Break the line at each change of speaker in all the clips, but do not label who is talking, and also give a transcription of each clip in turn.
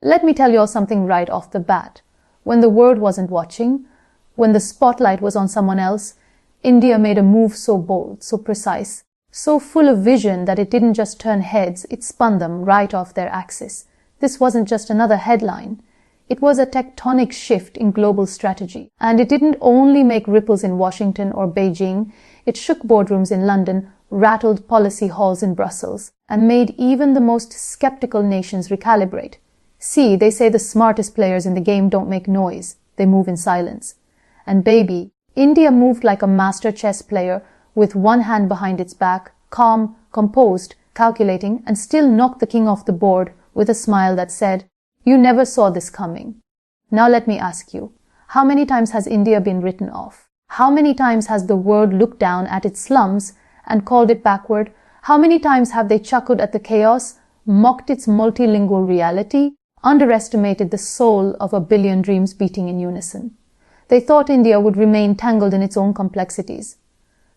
Let me tell you all something right off the bat. When the world wasn't watching, when the spotlight was on someone else, India made a move so bold, so precise, so full of vision that it didn't just turn heads, it spun them right off their axis. This wasn't just another headline. It was a tectonic shift in global strategy. And it didn't only make ripples in Washington or Beijing, it shook boardrooms in London, rattled policy halls in Brussels, and made even the most skeptical nations recalibrate. See, they say the smartest players in the game don't make noise, they move in silence. And baby, India moved like a master chess player with one hand behind its back, calm, composed, calculating, and still knocked the king off the board with a smile that said, "You never saw this coming." Now let me ask you, how many times has India been written off? How many times has the world looked down at its slums and called it backward? How many times have they chuckled at the chaos, mocked its multilingual reality, underestimated the soul of a billion dreams beating in unison? They thought India would remain tangled in its own complexities.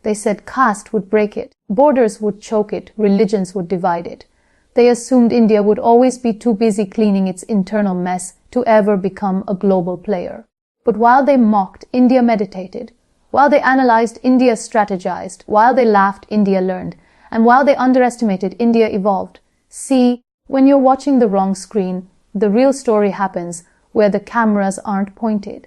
They said caste would break it, borders would choke it, religions would divide it. They assumed India would always be too busy cleaning its internal mess to ever become a global player. But while they mocked, India meditated. While they analyzed, India strategized. While they laughed, India learned. And while they underestimated, India evolved. See, when you're watching the wrong screen, the real story happens where the cameras aren't pointed.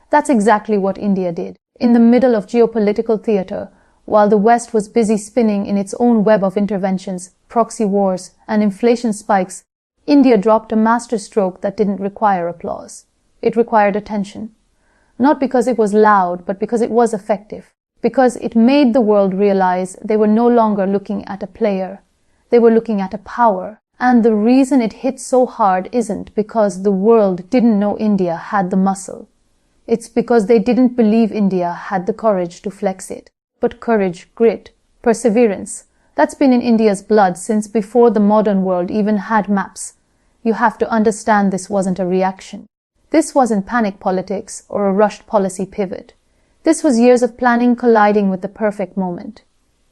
That's exactly what India did. In the middle of geopolitical theater, while the West was busy spinning in its own web of interventions, proxy wars, and inflation spikes, India dropped a masterstroke that didn't require applause. It required attention. Not because it was loud, but because it was effective. Because it made the world realize they were no longer looking at a player. They were looking at a power. And the reason it hit so hard isn't because the world didn't know India had the muscle. It's because they didn't believe India had the courage to flex it. But courage, grit, perseverance, that's been in India's blood since before the modern world even had maps. You have to understand this wasn't a reaction. This wasn't panic politics or a rushed policy pivot. This was years of planning colliding with the perfect moment.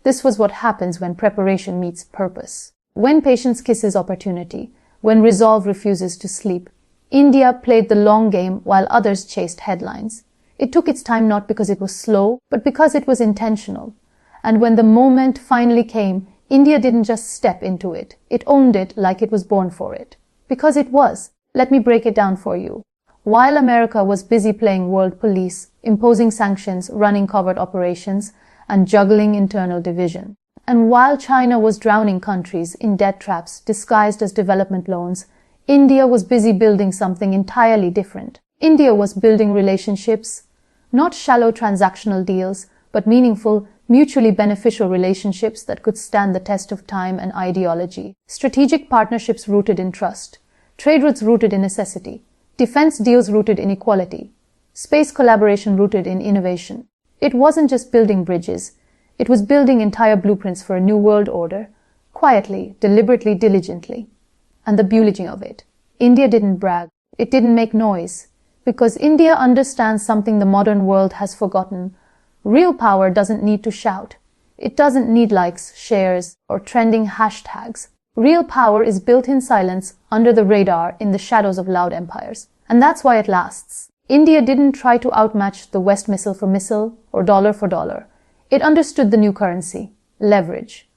This was what happens when preparation meets purpose. When patience kisses opportunity, when resolve refuses to sleep, India played the long game while others chased headlines. It took its time not because it was slow, but because it was intentional. And when the moment finally came, India didn't just step into it. It owned it like it was born for it. Because it was. Let me break it down for you. While America was busy playing world police, imposing sanctions, running covert operations, and juggling internal division, and while China was drowning countries in debt traps disguised as development loans, India was busy building something entirely different. India was building relationships, not shallow transactional deals, but meaningful, mutually beneficial relationships that could stand the test of time and ideology. Strategic partnerships rooted in trust, trade routes rooted in necessity, defense deals rooted in equality, space collaboration rooted in innovation. It wasn't just building bridges, it was building entire blueprints for a new world order, quietly, deliberately, diligently. And the beauty of it, India didn't brag, it didn't make noise, because India understands something the modern world has forgotten. Real power doesn't need to shout. It doesn't need likes, shares, or trending hashtags. Real power is built in silence, under the radar, in the shadows of loud empires. And that's why it lasts. India didn't try to outmatch the West missile for missile or dollar for dollar. It understood the new currency, leverage,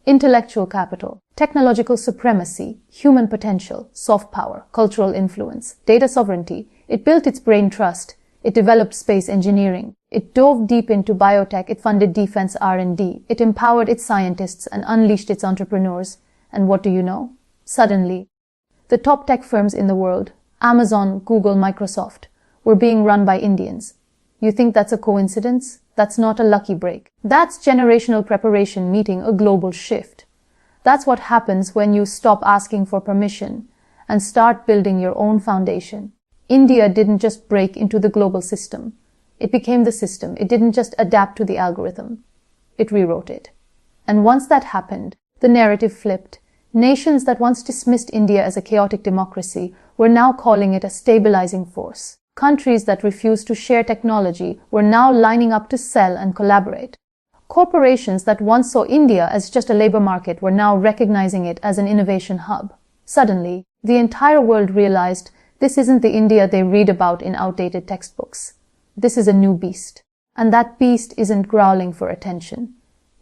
intellectual capital, technological supremacy, human potential, soft power, cultural influence, data sovereignty. It built its brain trust. It developed space engineering. It dove deep into biotech. It funded defense R&D. It empowered its scientists and unleashed its entrepreneurs. And what do you know? Suddenly, the top tech firms in the world, Amazon, Google, Microsoft, were being run by Indians. You think that's a coincidence? That's not a lucky break. That's generational preparation meeting a global shift. That's what happens when you stop asking for permission and start building your own foundation. India didn't just break into the global system. It became the system. It didn't just adapt to the algorithm. It rewrote it. And once that happened, the narrative flipped. Nations that once dismissed India as a chaotic democracy were now calling it a stabilizing force. Countries that refused to share technology were now lining up to sell and collaborate. Corporations that once saw India as just a labor market were now recognizing it as an innovation hub. Suddenly, the entire world realized this isn't the India they read about in outdated textbooks. This is a new beast. And that beast isn't growling for attention.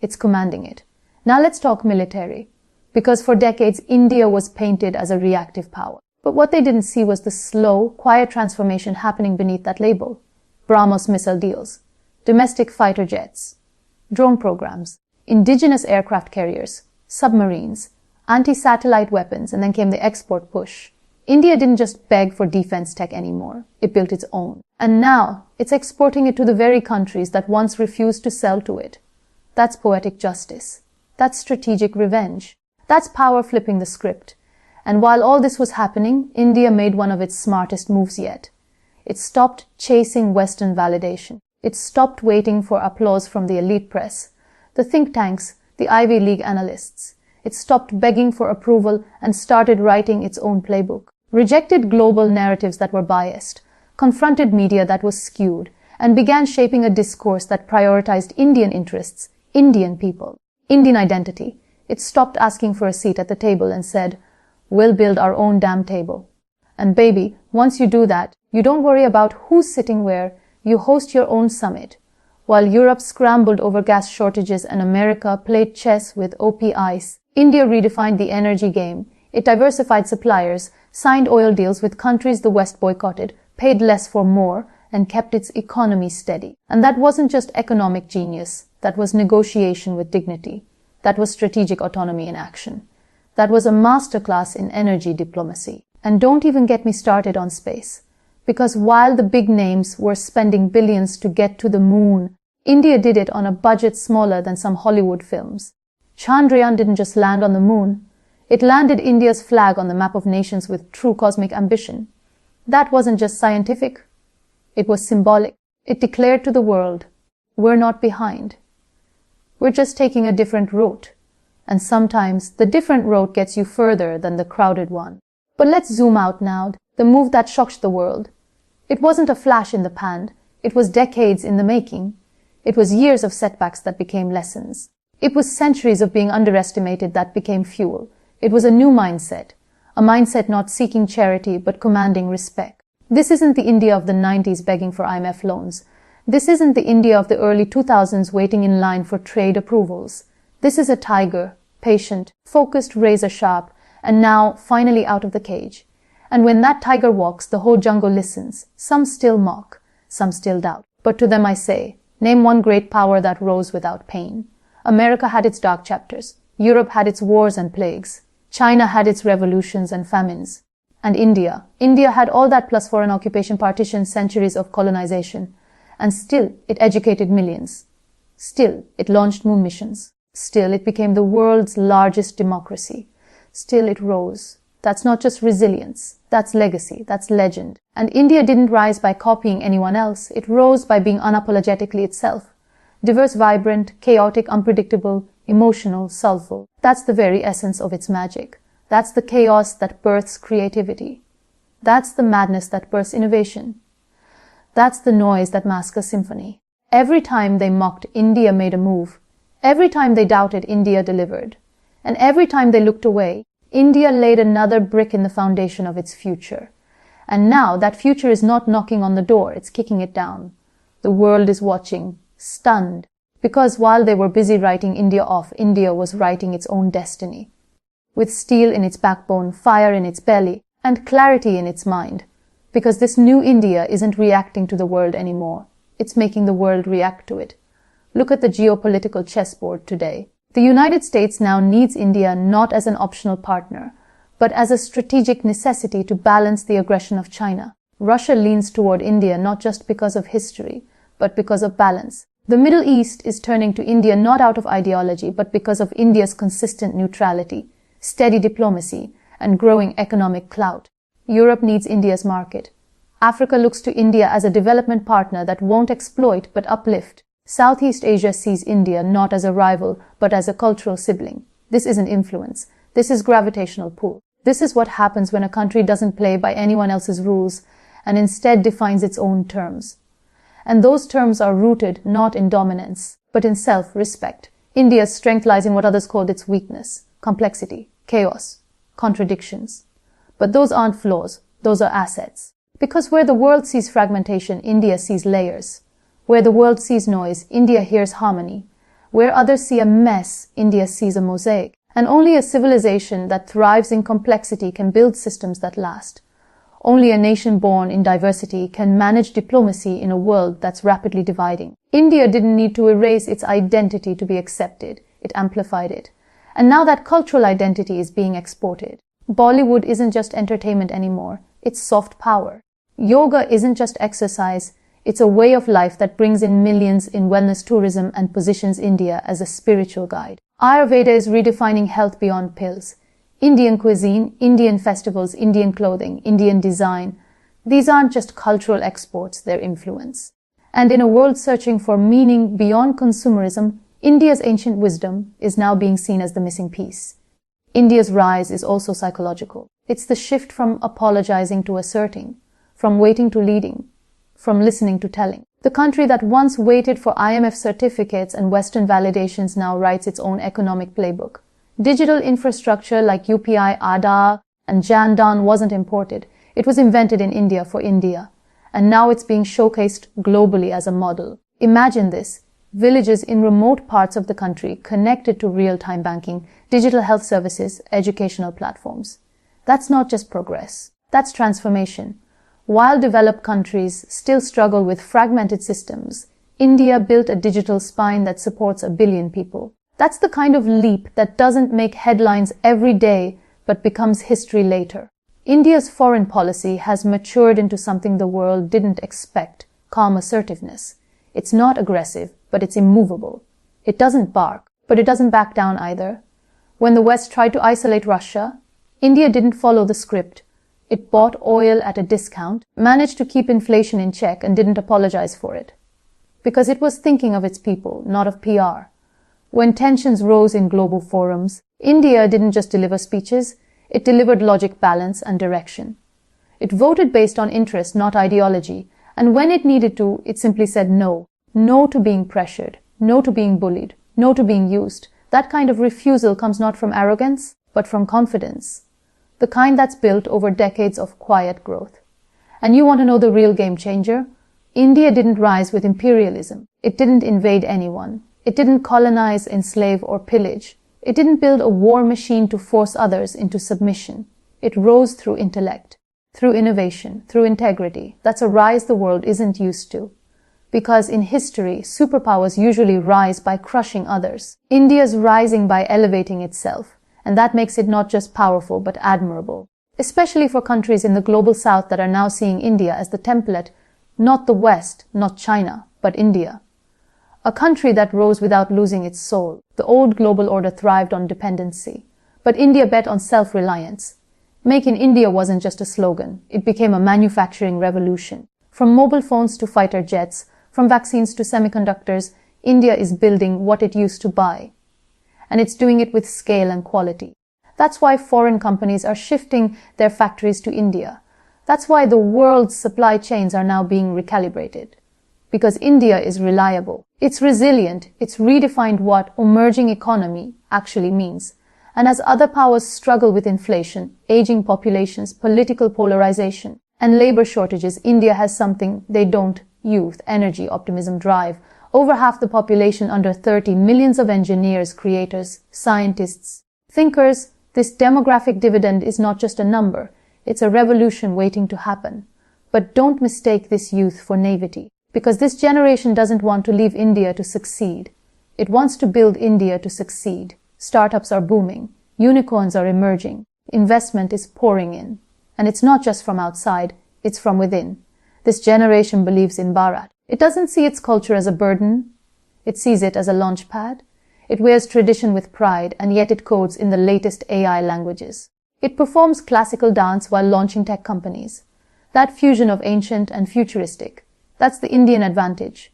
It's commanding it. Now let's talk military. Because for decades, India was painted as a reactive power. But what they didn't see was the slow, quiet transformation happening beneath that label. BrahMos missile deals, domestic fighter jets, drone programs, indigenous aircraft carriers, submarines, anti-satellite weapons, and then came the export push. India didn't just beg for defense tech anymore. It built its own. And now, it's exporting it to the very countries that once refused to sell to it. That's poetic justice. That's strategic revenge. That's power flipping the script. And while all this was happening, India made one of its smartest moves yet. It stopped chasing Western validation. It stopped waiting for applause from the elite press, the think tanks, the Ivy League analysts. It stopped begging for approval and started writing its own playbook. Rejected global narratives that were biased, confronted media that was skewed, and began shaping a discourse that prioritized Indian interests, Indian people, Indian identity. It stopped asking for a seat at the table and said, "We'll build our own damn table." And baby, once you do that, you don't worry about who's sitting where, you host your own summit. While Europe scrambled over gas shortages and America played chess with OP ice, India redefined the energy game. It diversified suppliers, signed oil deals with countries the West boycotted, paid less for more, and kept its economy steady. And that wasn't just economic genius. That was negotiation with dignity. That was strategic autonomy in action. That was a masterclass in energy diplomacy. And don't even get me started on space. Because while the big names were spending billions to get to the moon, India did it on a budget smaller than some Hollywood films. Chandrayaan didn't just land on the moon. It landed India's flag on the map of nations with true cosmic ambition. That wasn't just scientific. It was symbolic. It declared to the world, we're not behind. We're just taking a different route. And sometimes the different road gets you further than the crowded one. But let's zoom out now, the move that shocked the world. It wasn't a flash in the pan. It was decades in the making. It was years of setbacks that became lessons. It was centuries of being underestimated that became fuel. It was a new mindset, a mindset not seeking charity but commanding respect. This isn't the India of the 90s begging for IMF loans. This isn't the India of the early 2000s waiting in line for trade approvals. This is a tiger, patient, focused, razor sharp, and now finally out of the cage. And when that tiger walks, the whole jungle listens. Some still mock, some still doubt. But to them I say, name one great power that rose without pain. America had its dark chapters. Europe had its wars and plagues. China had its revolutions and famines. And India had all that plus foreign occupation, partition, centuries of colonization. And still, it educated millions. Still, it launched moon missions. Still, it became the world's largest democracy. Still, it rose. That's not just resilience. That's legacy. That's legend. And India didn't rise by copying anyone else. It rose by being unapologetically itself. Diverse, vibrant, chaotic, unpredictable, emotional, soulful. That's the very essence of its magic. That's the chaos that births creativity. That's the madness that births innovation. That's the noise that masks a symphony. Every time they mocked, India made a move. Every time they doubted, India delivered. And every time they looked away, India laid another brick in the foundation of its future. And now that future is not knocking on the door, it's kicking it down. The world is watching, stunned, because while they were busy writing India off, India was writing its own destiny. With steel in its backbone, fire in its belly, and clarity in its mind. Because this new India isn't reacting to the world anymore. It's making the world react to it. Look at the geopolitical chessboard today. The United States now needs India not as an optional partner, but as a strategic necessity to balance the aggression of China. Russia leans toward India not just because of history, but because of balance. The Middle East is turning to India not out of ideology, but because of India's consistent neutrality, steady diplomacy, and growing economic clout. Europe needs India's market. Africa looks to India as a development partner that won't exploit but uplift. Southeast Asia sees India not as a rival but as a cultural sibling. This isn't influence. This is gravitational pull. This is what happens when a country doesn't play by anyone else's rules and instead defines its own terms. And those terms are rooted not in dominance, but in self-respect. India's strength lies in what others called its weakness, complexity, chaos, contradictions. But those aren't flaws, those are assets. Because where the world sees fragmentation, India sees layers. Where the world sees noise, India hears harmony. Where others see a mess, India sees a mosaic. And only a civilization that thrives in complexity can build systems that last. Only a nation born in diversity can manage diplomacy in a world that's rapidly dividing. India didn't need to erase its identity to be accepted. It amplified it. And now that cultural identity is being exported. Bollywood isn't just entertainment anymore. It's soft power. Yoga isn't just exercise. It's a way of life that brings in millions in wellness tourism and positions India as a spiritual guide. Ayurveda is redefining health beyond pills. Indian cuisine, Indian festivals, Indian clothing, Indian design. These aren't just cultural exports, they're influence. And in a world searching for meaning beyond consumerism, India's ancient wisdom is now being seen as the missing piece. India's rise is also psychological. It's the shift from apologizing to asserting, from waiting to leading, from listening to telling. The country that once waited for IMF certificates and Western validations now writes its own economic playbook. Digital infrastructure like UPI, Aadhaar, and Jan Dhan wasn't imported. It was invented in India for India. And now it's being showcased globally as a model. Imagine this. Villages in remote parts of the country connected to real-time banking, digital health services, educational platforms. That's not just progress. That's transformation. While developed countries still struggle with fragmented systems, India built a digital spine that supports 1 billion people. That's the kind of leap that doesn't make headlines every day, but becomes history later. India's foreign policy has matured into something the world didn't expect, calm assertiveness. It's not aggressive, but it's immovable. It doesn't bark, but it doesn't back down either. When the West tried to isolate Russia, India didn't follow the script. It bought oil at a discount, managed to keep inflation in check, and didn't apologize for it. Because it was thinking of its people, not of PR. When tensions rose in global forums, India didn't just deliver speeches, it delivered logic, balance, and direction. It voted based on interest, not ideology, and when it needed to, it simply said no. No to being pressured, no to being bullied, no to being used. That kind of refusal comes not from arrogance, but from confidence. The kind that's built over decades of quiet growth. And you want to know the real game changer? India didn't rise with imperialism. It didn't invade anyone. It didn't colonize, enslave, or pillage. It didn't build a war machine to force others into submission. It rose through intellect, through innovation, through integrity. That's a rise the world isn't used to. Because in history, superpowers usually rise by crushing others. India's rising by elevating itself. And that makes it not just powerful, but admirable. Especially for countries in the global south that are now seeing India as the template, not the West, not China, but India. A country that rose without losing its soul. The old global order thrived on dependency. But India bet on self-reliance. Make in India wasn't just a slogan. It became a manufacturing revolution. From mobile phones to fighter jets, from vaccines to semiconductors, India is building what it used to buy. And it's doing it with scale and quality. That's why foreign companies are shifting their factories to India. That's why the world's supply chains are now being recalibrated. Because India is reliable. It's resilient. It's redefined what emerging economy actually means. And as other powers struggle with inflation, aging populations, political polarization, and labor shortages, India has something they don't: youth, energy, optimism, drive. Over half the population under 30, millions of engineers, creators, scientists, thinkers. This demographic dividend is not just a number. It's a revolution waiting to happen. But don't mistake this youth for naivety. Because this generation doesn't want to leave India to succeed. It wants to build India to succeed. Startups are booming. Unicorns are emerging. Investment is pouring in. And it's not just from outside, it's from within. This generation believes in Bharat. It doesn't see its culture as a burden. It sees it as a launch pad. It wears tradition with pride, and yet it codes in the latest AI languages. It performs classical dance while launching tech companies. That fusion of ancient and futuristic, that's the Indian advantage.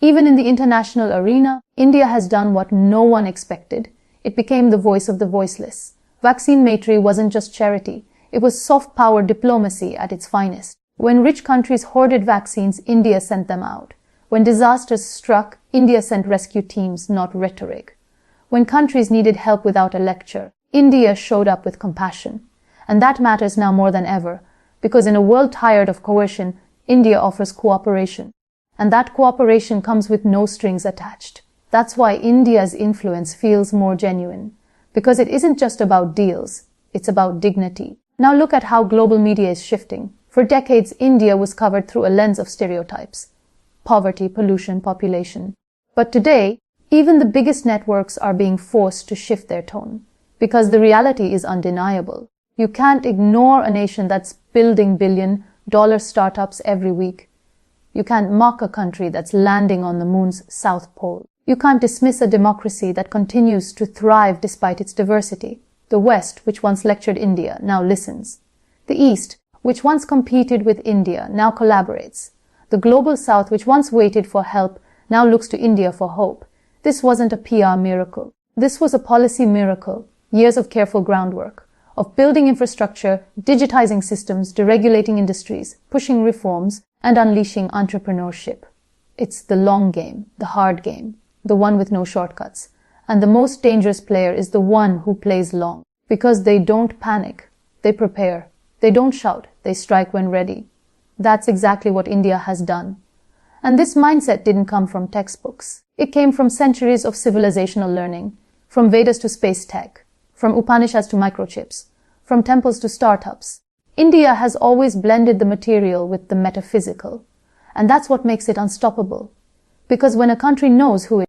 Even in the international arena, India has done what no one expected. It became the voice of the voiceless. Vaccine matri wasn't just charity. It was soft power diplomacy at its finest. When rich countries hoarded vaccines, India sent them out. When disasters struck, India sent rescue teams, not rhetoric. When countries needed help without a lecture, India showed up with compassion. And that matters now more than ever, because in a world tired of coercion, India offers cooperation. And that cooperation comes with no strings attached. That's why India's influence feels more genuine, because it isn't just about deals, it's about dignity. Now look at how global media is shifting. For decades, India was covered through a lens of stereotypes: poverty, pollution, population. But today, even the biggest networks are being forced to shift their tone, because the reality is undeniable. You can't ignore a nation that's building billion-dollar startups every week. You can't mock a country that's landing on the moon's south pole. You can't dismiss a democracy that continues to thrive despite its diversity. The West, which once lectured India, now listens. The East, which once competed with India, now collaborates. The global South, which once waited for help, now looks to India for hope. This wasn't a PR miracle. This was a policy miracle. Years of careful groundwork, of building infrastructure, digitizing systems, deregulating industries, pushing reforms, and unleashing entrepreneurship. It's the long game, the hard game, the one with no shortcuts. And the most dangerous player is the one who plays long, because they don't panic, they prepare. They don't shout, they strike when ready. That's exactly what India has done. And this mindset didn't come from textbooks. It came from centuries of civilizational learning, from Vedas to space tech, from Upanishads to microchips, from temples to startups. India has always blended the material with the metaphysical. And that's what makes it unstoppable. Because when a country knows who it